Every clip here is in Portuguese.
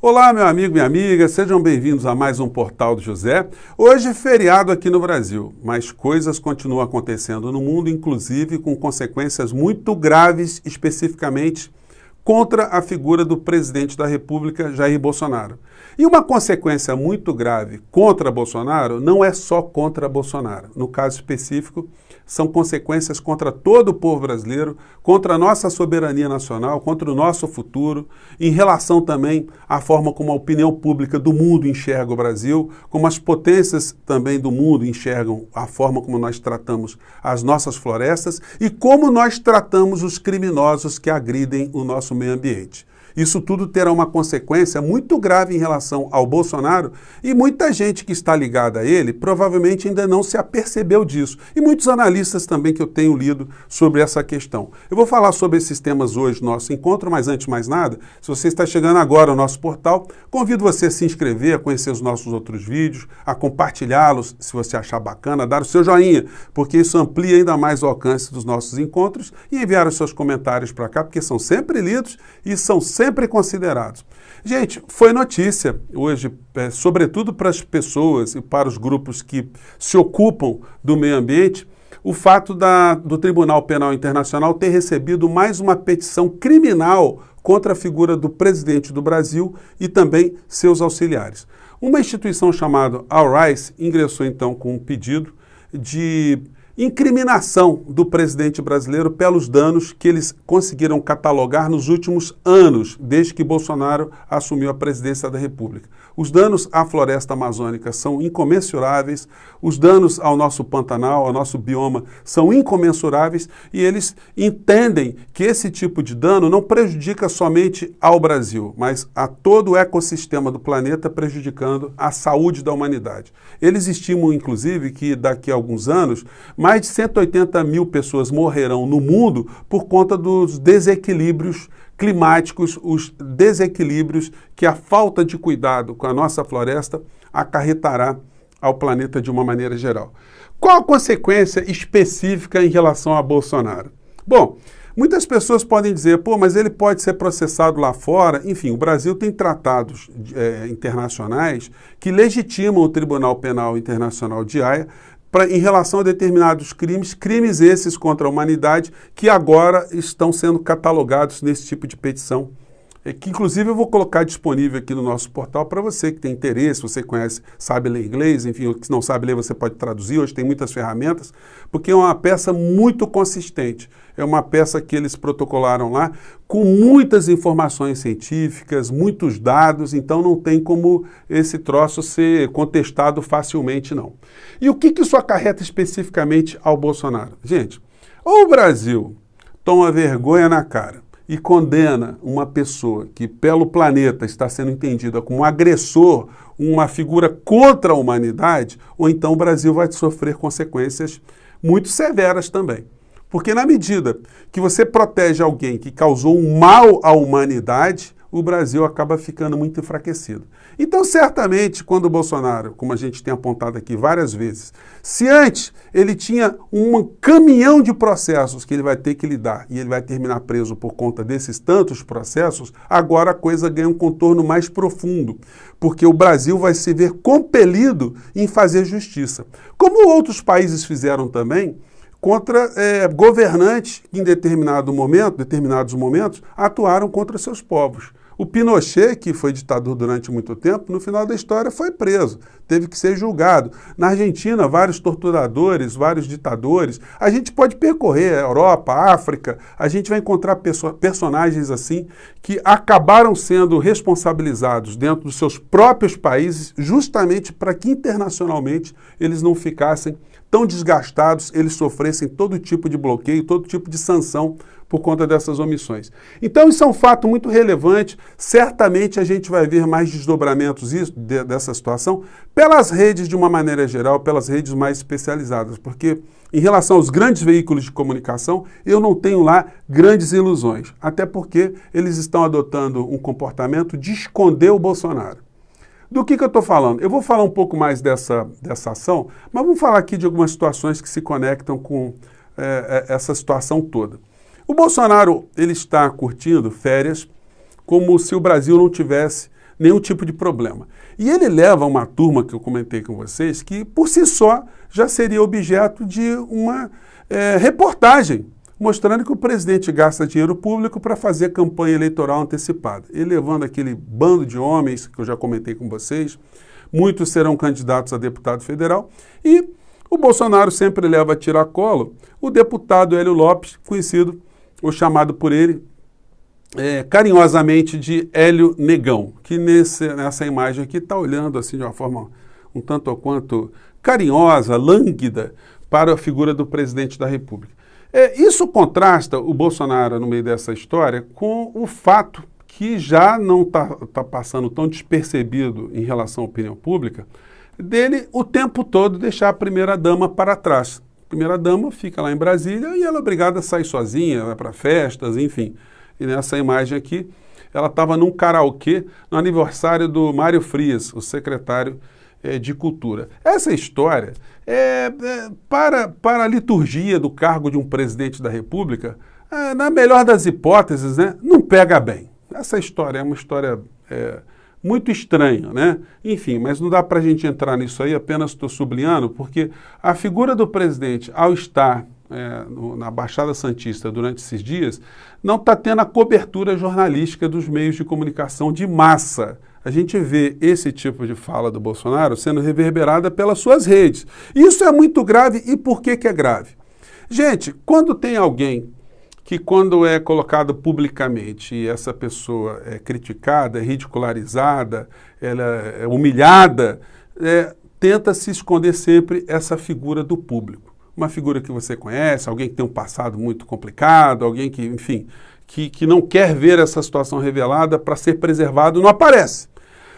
Olá, meu amigo, minha amiga, sejam bem-vindos a mais um Portal do José. Hoje é feriado aqui no Brasil, mas coisas continuam acontecendo no mundo, inclusive com consequências muito graves, especificamente contra a figura do presidente da República, Jair Bolsonaro. E uma consequência muito grave contra Bolsonaro não é só contra Bolsonaro. No caso específico, são consequências contra todo o povo brasileiro, contra a nossa soberania nacional, contra o nosso futuro, em relação também à forma como a opinião pública do mundo enxerga o Brasil, como as potências também do mundo enxergam a forma como nós tratamos as nossas florestas e como nós tratamos os criminosos que agridem o nosso meio ambiente. Isso tudo terá uma consequência muito grave em relação ao Bolsonaro e muita gente que está ligada a ele provavelmente ainda não se apercebeu disso. E muitos analistas também que eu tenho lido sobre essa questão. Eu vou falar sobre esses temas hoje no nosso encontro, mas antes de mais nada, se você está chegando agora ao nosso portal, convido você a se inscrever, a conhecer os nossos outros vídeos, a compartilhá-los se você achar bacana, a dar o seu joinha, porque isso amplia ainda mais o alcance dos nossos encontros e enviar os seus comentários para cá, porque são sempre lidos e são sempre considerados. Gente, foi notícia hoje, sobretudo para as pessoas e para os grupos que se ocupam do meio ambiente, o fato do Tribunal Penal Internacional ter recebido mais uma petição criminal contra a figura do presidente do Brasil e também seus auxiliares. Uma instituição chamada All Rights ingressou então com um pedido de incriminação do presidente brasileiro pelos danos que eles conseguiram catalogar nos últimos anos, desde que Bolsonaro assumiu a presidência da República. Os danos à floresta amazônica são incomensuráveis, os danos ao nosso Pantanal, ao nosso bioma, são incomensuráveis e eles entendem que esse tipo de dano não prejudica somente ao Brasil, mas a todo o ecossistema do planeta, prejudicando a saúde da humanidade. Eles estimam, inclusive, que daqui a alguns anos, mais de 180 mil pessoas morrerão no mundo por conta dos desequilíbrios climáticos, os desequilíbrios que a falta de cuidado com a nossa floresta acarretará ao planeta de uma maneira geral. Qual a consequência específica em relação a Bolsonaro? Bom, muitas pessoas podem dizer, mas ele pode ser processado lá fora. Enfim, o Brasil tem tratados internacionais que legitimam o Tribunal Penal Internacional de Haia em relação a determinados crimes esses contra a humanidade que agora estão sendo catalogados nesse tipo de petição, que inclusive eu vou colocar disponível aqui no nosso portal para você que tem interesse, você conhece, sabe ler inglês, enfim, se não sabe ler você pode traduzir, hoje tem muitas ferramentas, porque é uma peça muito consistente, é uma peça que eles protocolaram lá com muitas informações científicas, muitos dados, então não tem como esse troço ser contestado facilmente não. E o que isso acarreta especificamente ao Bolsonaro? Gente, ou o Brasil toma vergonha na cara e condena uma pessoa que pelo planeta está sendo entendida como um agressor, uma figura contra a humanidade, ou então o Brasil vai sofrer consequências muito severas também. Porque na medida que você protege alguém que causou um mal à humanidade, o Brasil acaba ficando muito enfraquecido. Então, certamente, quando o Bolsonaro, como a gente tem apontado aqui várias vezes, se antes ele tinha um caminhão de processos que ele vai ter que lidar e ele vai terminar preso por conta desses tantos processos, agora a coisa ganha um contorno mais profundo, porque o Brasil vai se ver compelido em fazer justiça. Como outros países fizeram também, contra governantes que em determinados momentos, atuaram contra seus povos. O Pinochet, que foi ditador durante muito tempo, no final da história foi preso, teve que ser julgado. Na Argentina, vários torturadores, vários ditadores. A gente pode percorrer a Europa, a África, a gente vai encontrar personagens assim que acabaram sendo responsabilizados dentro dos seus próprios países justamente para que internacionalmente eles não ficassem tão desgastados, eles sofressem todo tipo de bloqueio, todo tipo de sanção por conta dessas omissões. Então isso é um fato muito relevante, certamente a gente vai ver mais desdobramentos dessa situação pelas redes de uma maneira geral, pelas redes mais especializadas, porque em relação aos grandes veículos de comunicação, eu não tenho lá grandes ilusões, até porque eles estão adotando um comportamento de esconder o Bolsonaro. Do que eu estou falando? Eu vou falar um pouco mais dessa ação, mas vamos falar aqui de algumas situações que se conectam com essa situação toda. O Bolsonaro ele está curtindo férias como se o Brasil não tivesse nenhum tipo de problema. E ele leva uma turma que eu comentei com vocês que, por si só, já seria objeto de uma reportagem, mostrando que o presidente gasta dinheiro público para fazer campanha eleitoral antecipada. Ele levando aquele bando de homens, que eu já comentei com vocês, muitos serão candidatos a deputado federal, e o Bolsonaro sempre leva a tiracolo o deputado Hélio Lopes, conhecido, ou chamado por ele, carinhosamente de Hélio Negão, que nessa imagem aqui está olhando assim de uma forma um tanto ou quanto carinhosa, lânguida, para a figura do presidente da República. Isso contrasta o Bolsonaro, no meio dessa história, com o fato que já não está passando tão despercebido em relação à opinião pública, dele o tempo todo deixar a primeira-dama para trás. A primeira-dama fica lá em Brasília e ela é obrigada a sair sozinha, vai para festas, enfim. E nessa imagem aqui, ela estava num karaokê no aniversário do Mário Frias, o secretário de Cultura. Essa história, para a liturgia do cargo de um presidente da República, na melhor das hipóteses, né, não pega bem. Essa história é uma história muito estranha, né? Enfim, mas não dá para a gente entrar nisso aí, apenas estou sublinhando, porque a figura do presidente, ao estar na Baixada Santista durante esses dias, não está tendo a cobertura jornalística dos meios de comunicação de massa. A gente vê esse tipo de fala do Bolsonaro sendo reverberada pelas suas redes. Isso é muito grave. E por que é grave? Gente, quando tem alguém que, quando é colocado publicamente e essa pessoa é criticada, é ridicularizada, ela é humilhada, tenta se esconder sempre essa figura do público. Uma figura que você conhece, alguém que tem um passado muito complicado, alguém que, enfim, que não quer ver essa situação revelada para ser preservado, não aparece.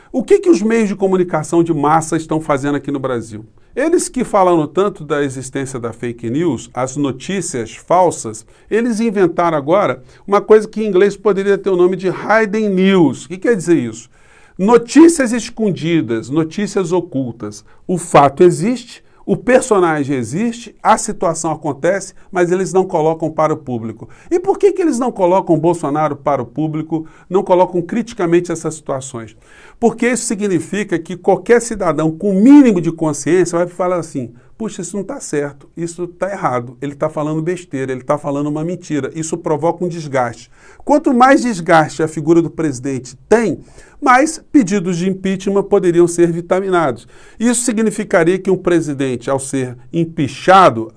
O que os meios de comunicação de massa estão fazendo aqui no Brasil? Eles que falaram tanto da existência da fake news, as notícias falsas, eles inventaram agora uma coisa que em inglês poderia ter o nome de hidden news. O que quer dizer isso? Notícias escondidas, notícias ocultas. O fato existe, o personagem existe, a situação acontece, mas eles não colocam para o público. E por que eles não colocam o Bolsonaro para o público, não colocam criticamente essas situações? Porque isso significa que qualquer cidadão com mínimo de consciência vai falar assim, puxa, isso não está certo, isso está errado, ele está falando besteira, ele está falando uma mentira, isso provoca um desgaste. Quanto mais desgaste a figura do presidente tem, mais pedidos de impeachment poderiam ser vitaminados. Isso significaria que um presidente, ao ser empichado,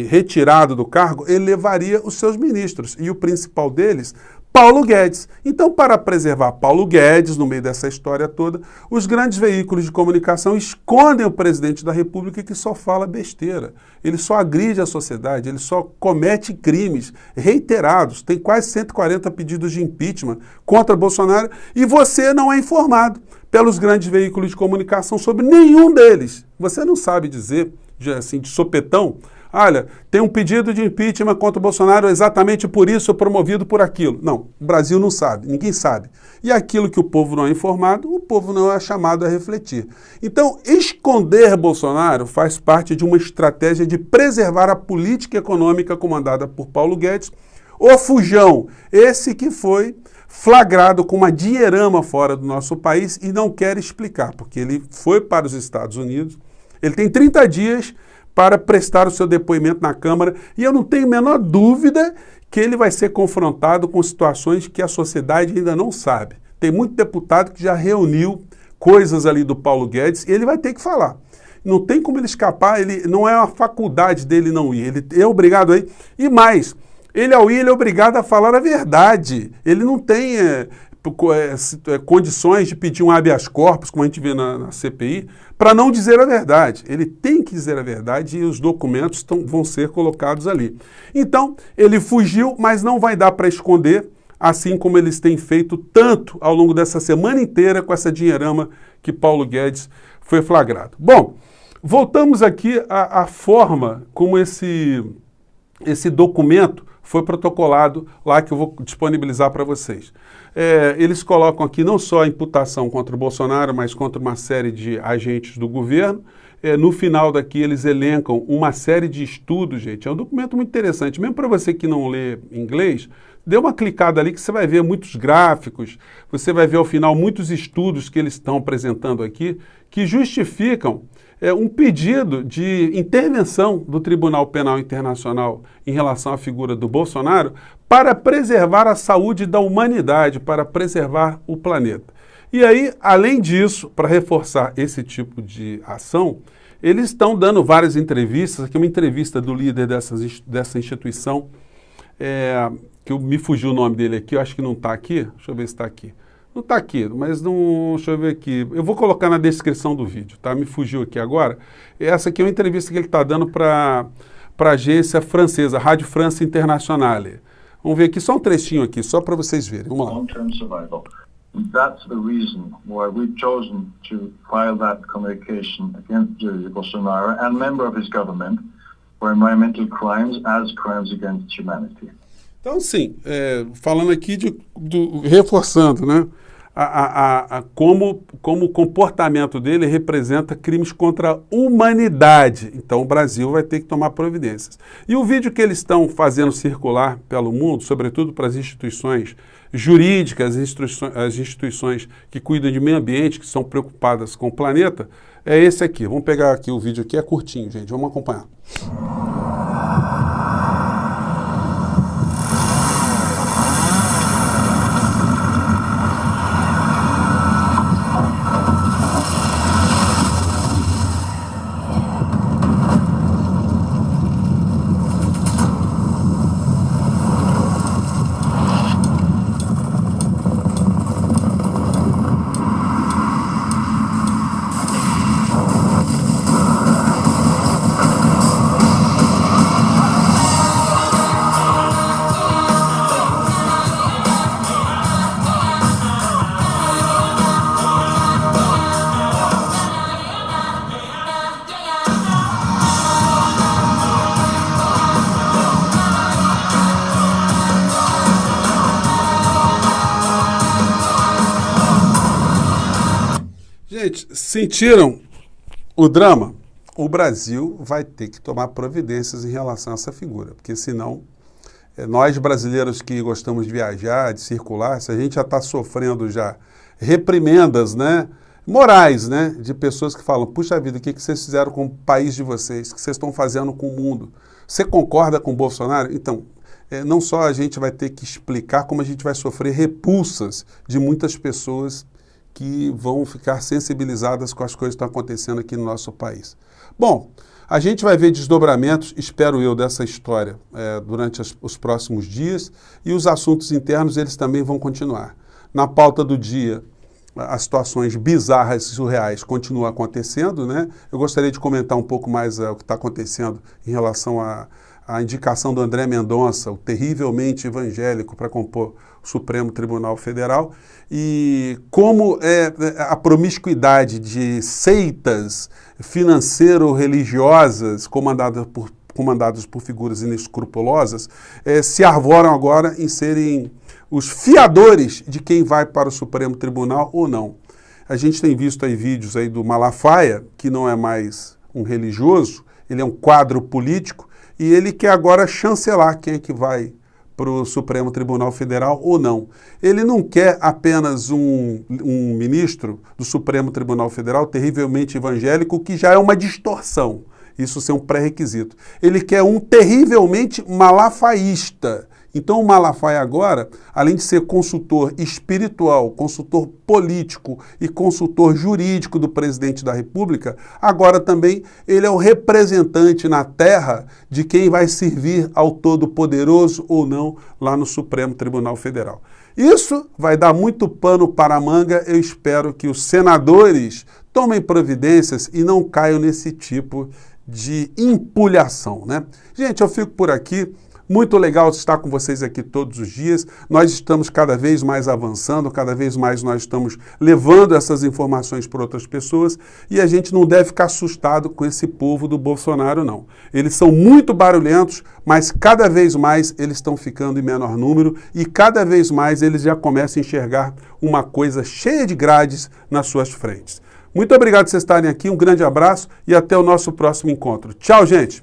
retirado do cargo, ele levaria os seus ministros, e o principal deles, Paulo Guedes. Então, para preservar Paulo Guedes no meio dessa história toda, os grandes veículos de comunicação escondem o presidente da República que só fala besteira. Ele só agride a sociedade, ele só comete crimes reiterados. Tem quase 140 pedidos de impeachment contra Bolsonaro e você não é informado pelos grandes veículos de comunicação sobre nenhum deles. Você não sabe dizer, assim, de sopetão, olha, tem um pedido de impeachment contra o Bolsonaro exatamente por isso, promovido por aquilo. Não, o Brasil não sabe, ninguém sabe. E aquilo que o povo não é informado, o povo não é chamado a refletir. Então, esconder Bolsonaro faz parte de uma estratégia de preservar a política econômica comandada por Paulo Guedes, o Fujão, esse que foi flagrado com uma dinheirama fora do nosso país e não quer explicar, porque ele foi para os Estados Unidos, ele tem 30 dias para prestar o seu depoimento na Câmara, e eu não tenho a menor dúvida que ele vai ser confrontado com situações que a sociedade ainda não sabe. Tem muito deputado que já reuniu coisas ali do Paulo Guedes, e ele vai ter que falar. Não tem como ele escapar, ele não é uma faculdade dele não ir, ele é obrigado a ir. E mais, ele ao ir, ele é obrigado a falar a verdade. Ele não tem condições de pedir um habeas corpus, como a gente vê na CPI, para não dizer a verdade. Ele tem que dizer a verdade e os documentos vão ser colocados ali. Então, ele fugiu, mas não vai dar para esconder, assim como eles têm feito tanto ao longo dessa semana inteira com essa dinheirama que Paulo Guedes foi flagrado. Bom, voltamos aqui à forma como esse documento foi protocolado lá, que eu vou disponibilizar para vocês. Eles colocam aqui não só a imputação contra o Bolsonaro, mas contra uma série de agentes do governo. No final daqui eles elencam uma série de estudos, gente. É um documento muito interessante. Mesmo para você que não lê inglês, Dê uma clicada ali que você vai ver muitos gráficos, você vai ver ao final muitos estudos que eles estão apresentando aqui que justificam um pedido de intervenção do Tribunal Penal Internacional em relação à figura do Bolsonaro para preservar a saúde da humanidade, para preservar o planeta. E aí, além disso, para reforçar esse tipo de ação, eles estão dando várias entrevistas. Aqui uma entrevista do líder dessa instituição, que me fugiu o nome dele aqui, eu acho que não está aqui. Deixa eu ver se está aqui. Não está aqui, mas não... Deixa eu ver aqui. Eu vou colocar na descrição do vídeo, tá? Me fugiu aqui agora. Essa aqui é uma entrevista que ele está dando para a agência francesa, Rádio France Internationale. Vamos ver aqui, só um trechinho aqui, só para vocês verem. Vamos lá. Long-term survival. That's the reason why we've chosen to file that communication against Jair Bolsonaro and member of his government for environmental crimes as crimes against humanity. Então, sim, falando aqui reforçando, né, como o comportamento dele representa crimes contra a humanidade. Então, o Brasil vai ter que tomar providências. E o vídeo que eles estão fazendo circular pelo mundo, sobretudo para as instituições jurídicas, as instituições que cuidam de meio ambiente, que são preocupadas com o planeta, é esse aqui. Vamos pegar aqui o vídeo aqui, é curtinho, gente, vamos acompanhar. Gente, sentiram o drama? O Brasil vai ter que tomar providências em relação a essa figura, porque senão nós brasileiros que gostamos de viajar, de circular, se a gente já está sofrendo já reprimendas, né, morais, né, de pessoas que falam, puxa vida, o que vocês fizeram com o país de vocês, o que vocês estão fazendo com o mundo? Você concorda com o Bolsonaro? Então, não só a gente vai ter que explicar, como a gente vai sofrer repulsas de muitas pessoas que vão ficar sensibilizadas com as coisas que estão acontecendo aqui no nosso país. Bom, a gente vai ver desdobramentos, espero eu, dessa história durante os próximos dias, e os assuntos internos, eles também vão continuar. Na pauta do dia, as situações bizarras e surreais continuam acontecendo, né? Eu gostaria de comentar um pouco mais o que está acontecendo em relação à indicação do André Mendonça, o terrivelmente evangélico, para compor o Supremo Tribunal Federal, e como a promiscuidade de seitas financeiro-religiosas comandadas por figuras inescrupulosas se arvoram agora em serem os fiadores de quem vai para o Supremo Tribunal ou não. A gente tem visto aí vídeos aí do Malafaia, que não é mais um religioso, ele é um quadro político, e ele quer agora chancelar quem é que vai para o Supremo Tribunal Federal ou não. Ele não quer apenas um ministro do Supremo Tribunal Federal terrivelmente evangélico, que já é uma distorção, isso ser um pré-requisito. Ele quer um terrivelmente malafaísta. Então o Malafaia agora, além de ser consultor espiritual, consultor político e consultor jurídico do presidente da República, agora também ele é o representante na terra de quem vai servir ao Todo-Poderoso ou não lá no Supremo Tribunal Federal. Isso vai dar muito pano para a manga. Eu espero que os senadores tomem providências e não caiam nesse tipo de empulhação, né? Gente, eu fico por aqui. Muito legal estar com vocês aqui todos os dias. Nós estamos cada vez mais avançando, cada vez mais nós estamos levando essas informações para outras pessoas, e a gente não deve ficar assustado com esse povo do Bolsonaro, não. Eles são muito barulhentos, mas cada vez mais eles estão ficando em menor número, e cada vez mais eles já começam a enxergar uma coisa cheia de grades nas suas frentes. Muito obrigado por vocês estarem aqui, um grande abraço e até o nosso próximo encontro. Tchau, gente!